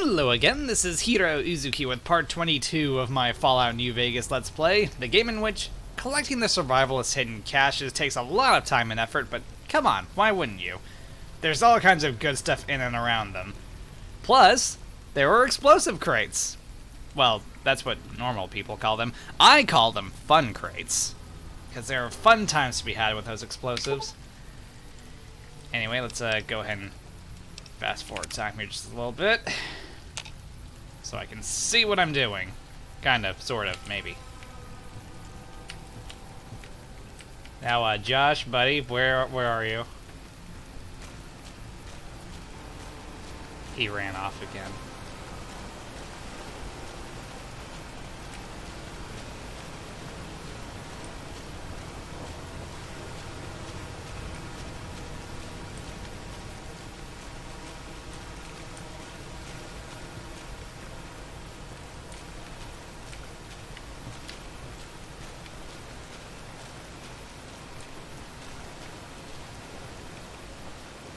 Hello again, this is Heero Uzuki with part 22 of my Fallout New Vegas Let's Play, the game in which collecting the survivalist hidden caches takes a lot of time and effort, but come on, why wouldn't you? There's all kinds of good stuff in and around them. Plus, there were explosive crates. Well, that's what normal people call them. I call them fun crates, because there are fun times to be had with those explosives. Anyway, let's go ahead and fast forward time here just a little bit, so I can see what I'm doing. Kind of, sort of, maybe. Now, Josh, buddy, where are you? He ran off again.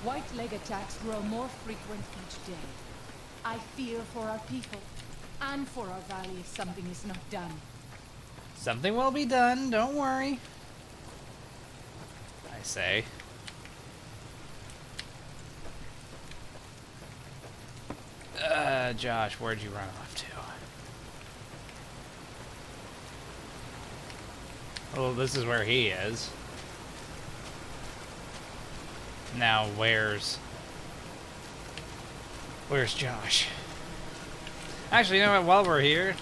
White leg attacks grow more frequent each day. I fear for our people and for our valley if something is not done. Something will be done, don't worry. I say. Josh, where'd you run off to? Well, this is where he is. Now, where's Josh? Actually, you know what? While we're here,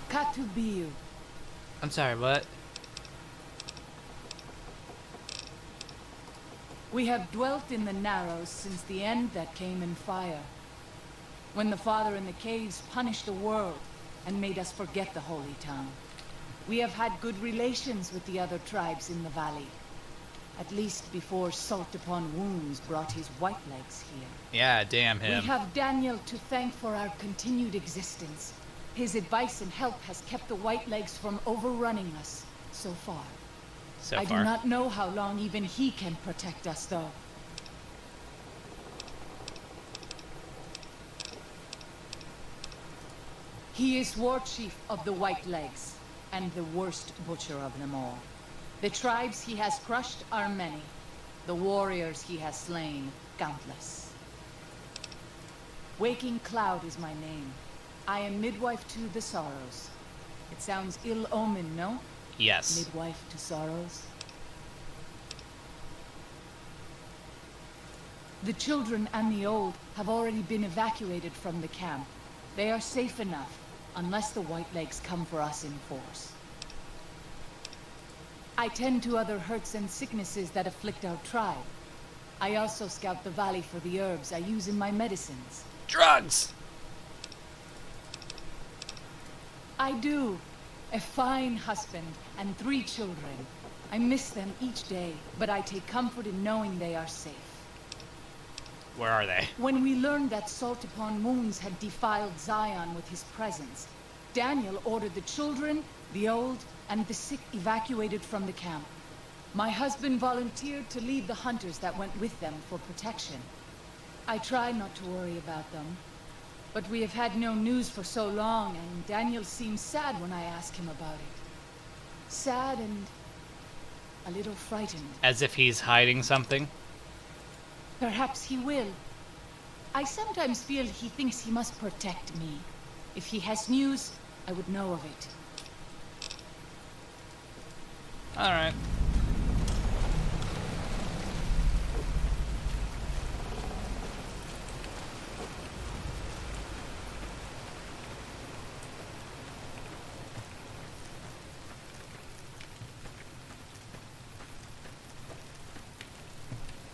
Katubiu. I'm sorry, what? We have dwelt in the Narrows since the end that came in fire. When the Father in the caves punished the world and made us forget the holy town. We have had good relations with the other tribes in the valley. At least before Salt Upon Wounds brought his white legs here. Yeah, damn him. We have Daniel to thank for our continued existence. His advice and help has kept the white legs from overrunning us so far. I do not know how long even he can protect us, though. He is war chief of the White Legs, and the worst butcher of them all. The tribes he has crushed are many. The warriors he has slain, countless. Waking Cloud is my name. I am midwife to the Sorrows. It sounds ill-omened, no? Yes. Midwife to Sorrows. The children and the old have already been evacuated from the camp. They are safe enough, unless the White Legs come for us in force. I tend to other hurts and sicknesses that afflict our tribe. I also scout the valley for the herbs I use in my medicines. Drugs! I do. A fine husband and 3 children. I miss them each day, but I take comfort in knowing they are safe. Where are they? When we learned that Salt Upon Wounds had defiled Zion with his presence, Daniel ordered the children, the old, and the sick evacuated from the camp. My husband volunteered to lead the hunters that went with them for protection. I try not to worry about them, but we have had no news for so long, and Daniel seems sad when I ask him about it. Sad and a little frightened. As if he's hiding something? Perhaps he will. I sometimes feel he thinks he must protect me. If he has news, I would know of it. Alright.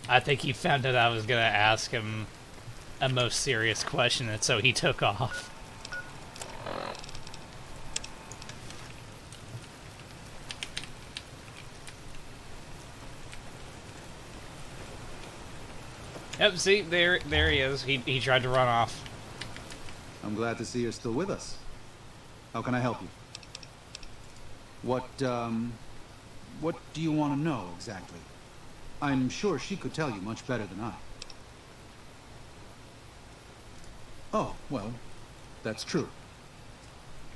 I think he found out I was gonna ask him a most serious question, and so he took off. Yep, see, there he is. He tried to run off. I'm glad to see you're still with us. How can I help you? What do you want to know exactly? I'm sure she could tell you much better than I. Oh, well, that's true.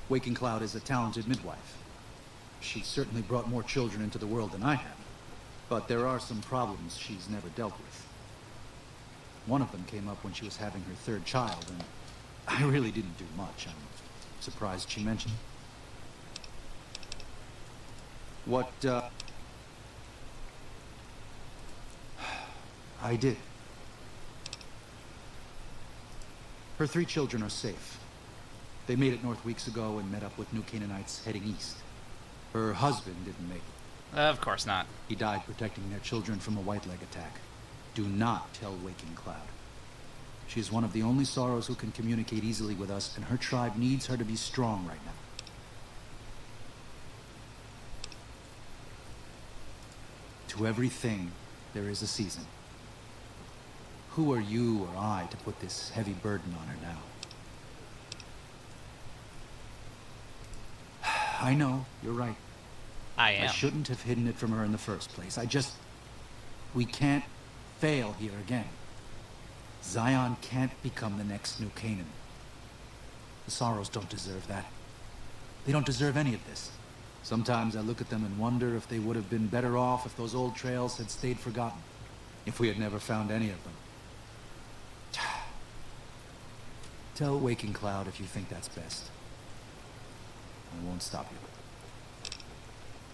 Waking Cloud is a talented midwife. She certainly brought more children into the world than I have. But there are some problems she's never dealt with. One of them came up when she was having her third child, and I really didn't do much. I'm surprised she mentioned it. What, I did. Her 3 children are safe. They made it north weeks ago and met up with New Canaanites heading east. Her husband didn't make it. Of course not. He died protecting their children from a white leg attack. Do not tell Waking Cloud. She's one of the only Sorrows who can communicate easily with us, and her tribe needs her to be strong right now. To everything, there is a season. Who are you or I to put this heavy burden on her now? I know, you're right. I am. I shouldn't have hidden it from her in the first place. We can't fail here again. Zion can't become the next New Canaan. The Sorrows don't deserve that. They don't deserve any of this. Sometimes I look at them and wonder if they would have been better off if those old trails had stayed forgotten. If we had never found any of them. Tell Waking Cloud if you think that's best. I won't stop you.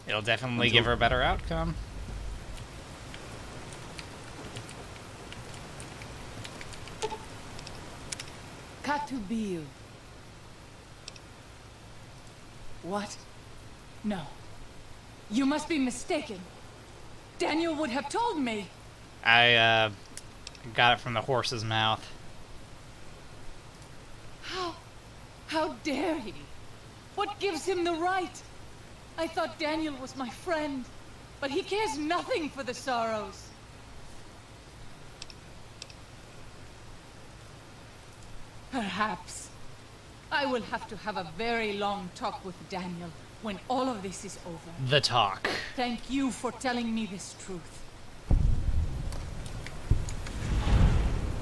It'll definitely give her a better outcome. Katubil. What? No. You must be mistaken. Daniel would have told me. I got it from the horse's mouth. How dare he? What gives him the right? I thought Daniel was my friend, but he cares nothing for the Sorrows. Perhaps. I will have to have a very long talk with Daniel when all of this is over. The talk. Thank you for telling me this truth.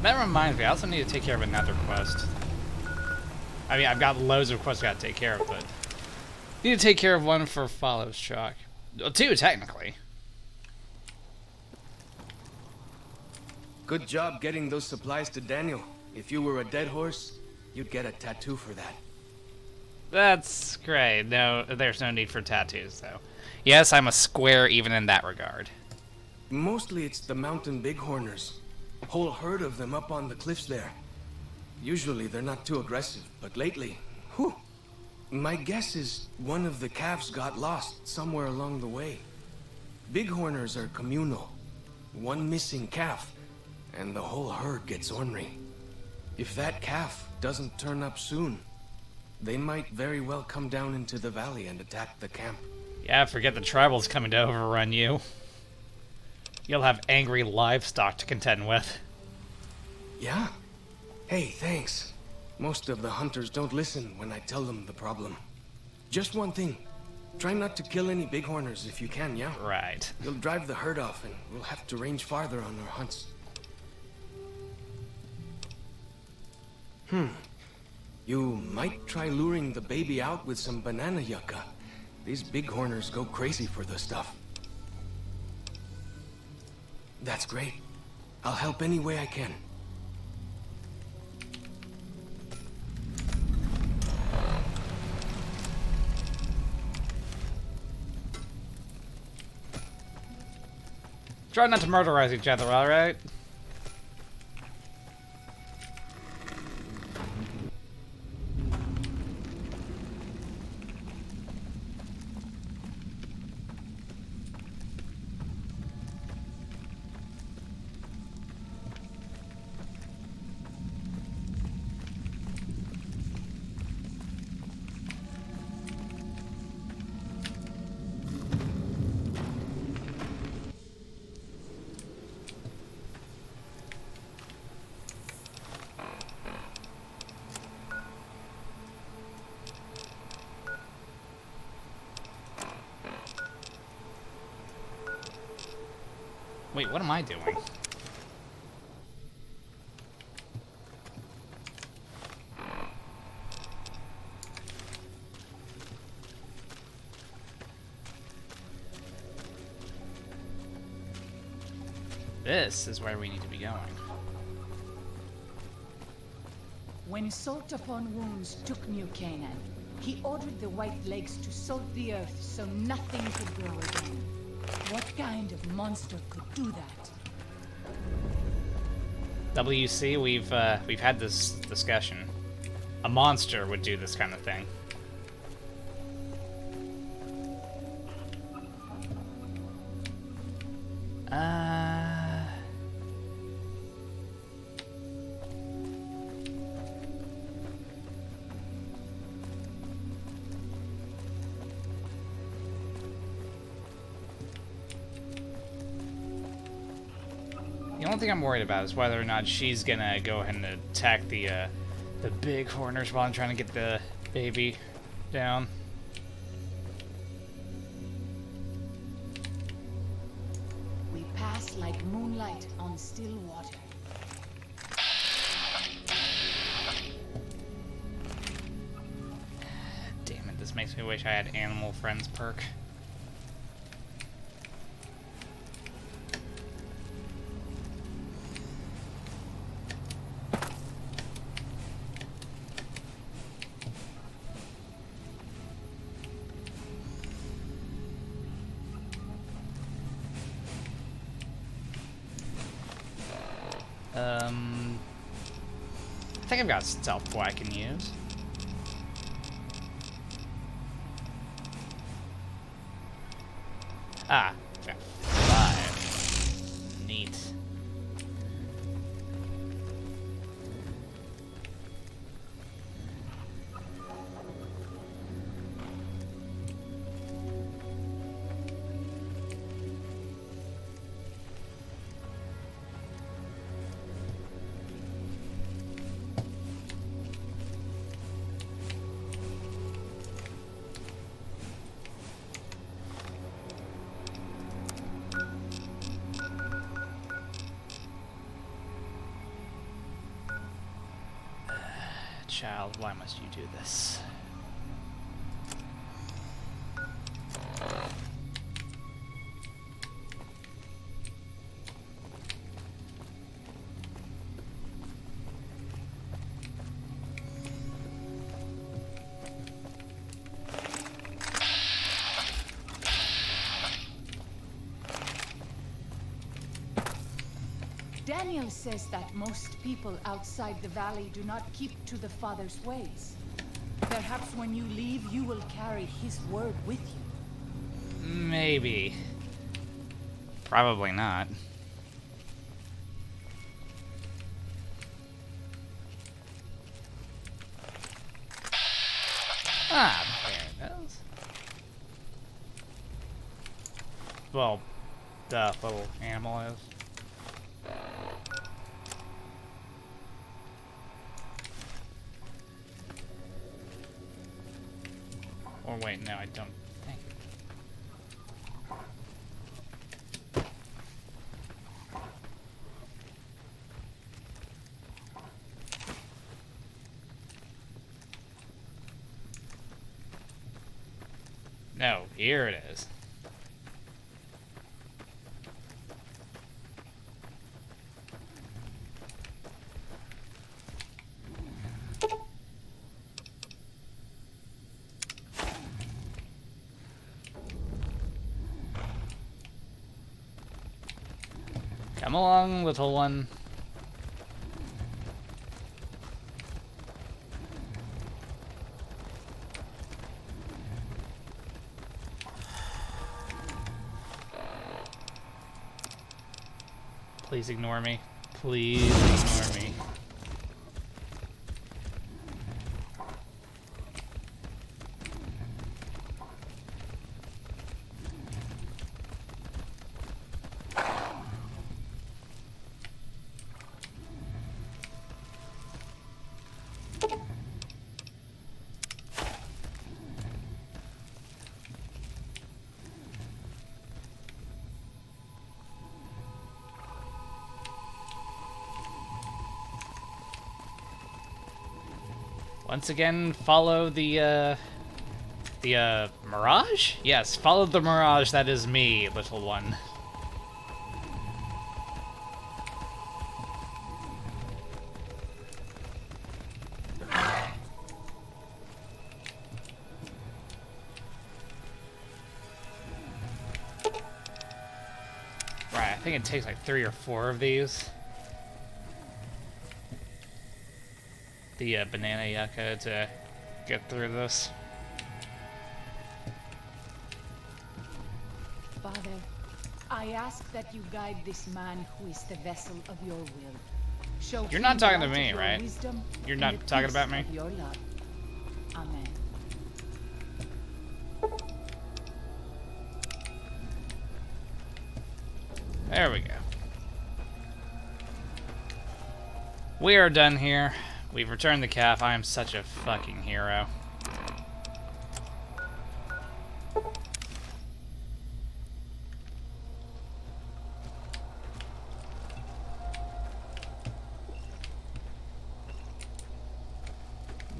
That reminds me, I also need to take care of another quest. I mean, I've got loads of quests I gotta take care of, but need to take care of one for Follows Chalk. Well, 2, technically. Good job getting those supplies to Daniel. If you were a dead horse, you'd get a tattoo for that. That's great. No, there's no need for tattoos, though. Yes, I'm a square even in that regard. Mostly it's the mountain bighorners. Whole herd of them up on the cliffs there. Usually they're not too aggressive, but lately, whew. My guess is one of the calves got lost somewhere along the way. Bighorners are communal. One missing calf, and the whole herd gets ornery. If that calf doesn't turn up soon, they might very well come down into the valley and attack the camp. Yeah, forget the tribals coming to overrun you. You'll have angry livestock to contend with. Yeah? Hey, thanks. Most of the hunters don't listen when I tell them the problem. Just one thing. Try not to kill any bighorners if you can, yeah? Right. You'll drive the herd off and we'll have to range farther on our hunts. You might try luring the baby out with some banana yucca. These bighorners go crazy for the stuff. That's great. I'll help any way I can. Try not to murderize each other, alright? Wait, what am I doing? this is where we need to be going. When Salt Upon Wounds took New Canaan, he ordered the White Lakes to salt the earth so nothing could grow again. What kind of monster could do that? WC, we've had this discussion. A monster would do this kind of thing. The only thing I'm worried about is whether or not she's gonna go ahead and attack the big horners while I'm trying to get the baby down. We pass like moonlight on still water. Damn it, this makes me wish I had Animal Friends perk. I think I've got stealth I can use. Ah, got 5. Neat. Child, why must you do this? Daniel says that most people outside the valley do not keep to the Father's ways. Perhaps when you leave, you will carry his word with you. Maybe. Probably not. Ah, there it is. Well, the little animal is. Or wait, no, I don't think. No, here it is. Come along, little one. Please ignore me. Please ignore me. Once again, follow the mirage? Yes, follow the mirage that is me, little one. think it takes like 3 or 4 of these. The banana yucca to get through this. Father, I ask that you guide this man who is the vessel of your will. Show You're him not the talking to light of me, your right? wisdom You're and not the talking peace about me? of your love. Amen. There we go. We are done here. We've returned the calf. I am such a fucking hero.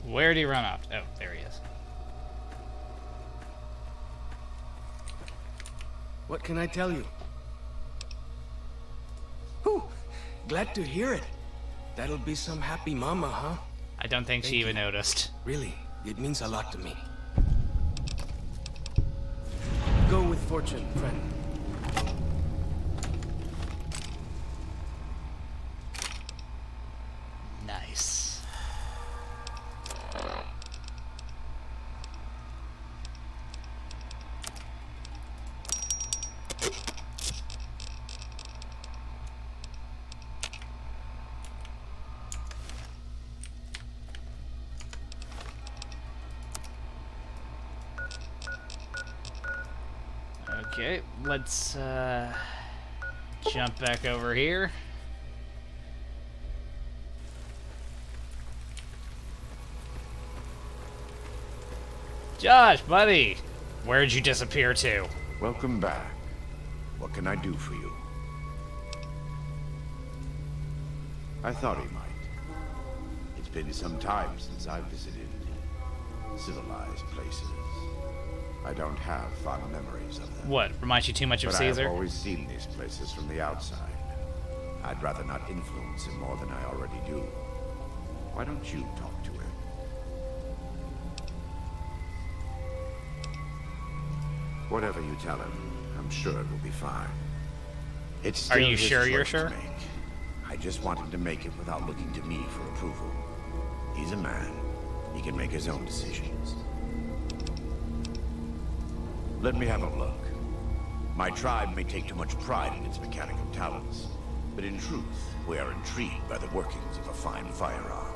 Where'd he run off? Oh, there he is. What can I tell you? Whew, glad to hear it. That'll be some happy mama, huh? I don't think she even noticed. Really, it means a lot to me. Go with fortune, friend. Nice. Okay, let's jump back over here. Josh, buddy, where'd you disappear to? Welcome back. What can I do for you? I thought he might. It's been some time since I've visited civilized places. I don't have fond memories of them. What, reminds you too much of But Caesar? I've always seen these places from the outside. I'd rather not influence him more than I already do. Why don't you talk to him? Whatever you tell him, I'm sure it will be fine. It's still you his sure you're choice to sure? make. I just want him to make it without looking to me for approval. He's a man. He can make his own decisions. Let me have a look. My tribe may take too much pride in its mechanical talents, but in truth, we are intrigued by the workings of a fine firearm.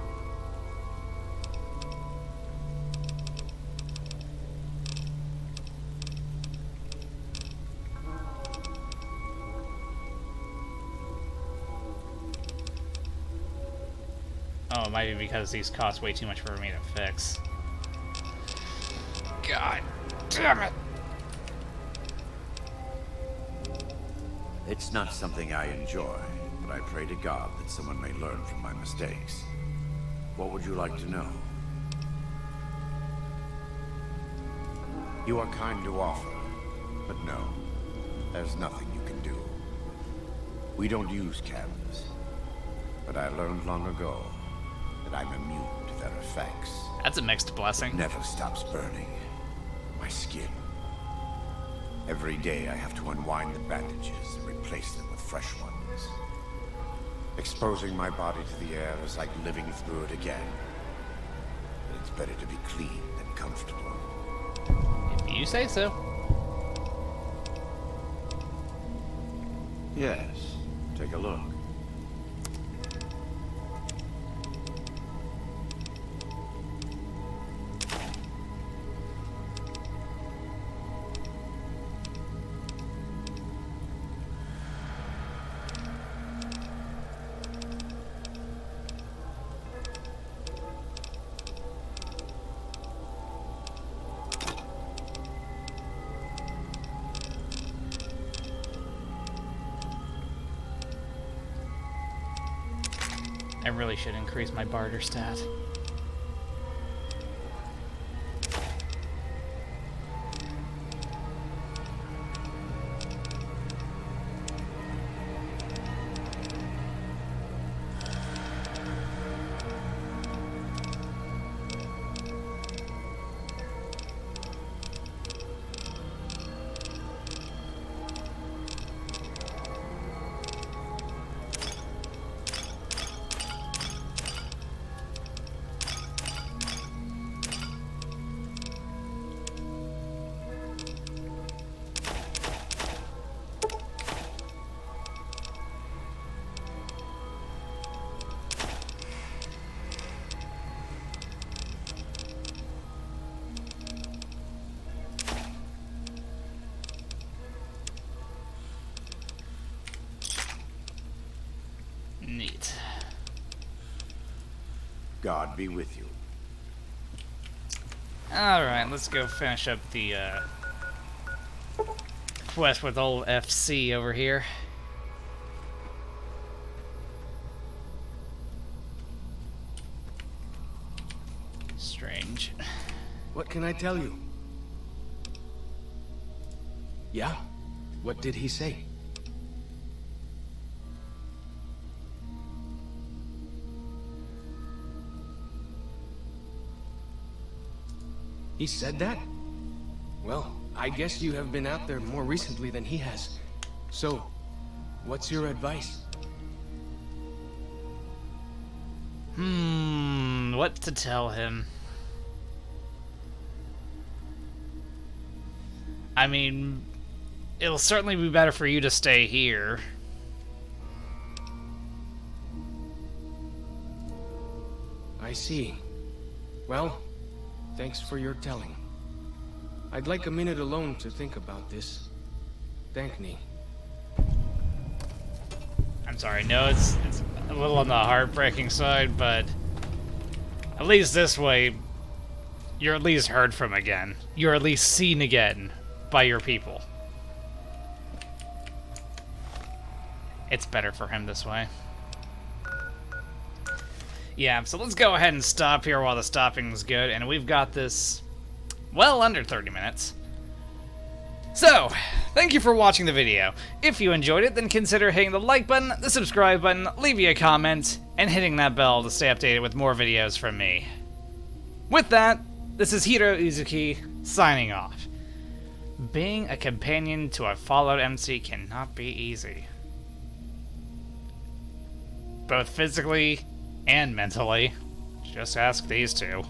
Oh, it might be because these cost way too much for me to fix. God damn it! It's not something I enjoy, but I pray to God that someone may learn from my mistakes. What would you like to know? You are kind to offer, but no, there's nothing you can do. We don't use cannons, but I learned long ago that I'm immune to their effects. That's a mixed blessing. Never stops burning. My skin. Every day I have to unwind the bandages and replace them with fresh ones. Exposing my body to the air is like living through it again. But it's better to be clean than comfortable. If you say so. Yes, take a look. I really should increase my barter stat. God be with you. Alright, let's go finish up the quest with old FC over here. Strange. What can I tell you? Yeah? What did he say? He said that? Well, I guess you have been out there more recently than he has. So, what's your advice? What to tell him? I mean, it'll certainly be better for you to stay here. I see. Well, thanks for your telling. I'd like a minute alone to think about this. Thank me. I'm sorry, no, it's a little on the heartbreaking side, but at least this way, you're at least heard from again. You're at least seen again by your people. It's better for him this way. Yeah, so let's go ahead and stop here while the stopping's good, and we've got this well under 30 minutes. So, thank you for watching the video. If you enjoyed it, then consider hitting the like button, the subscribe button, leaving a comment, and hitting that bell to stay updated with more videos from me. With that, this is Heero Uzuki, signing off. Being a companion to a Fallout MC cannot be easy. Both physically and mentally. Just ask these two.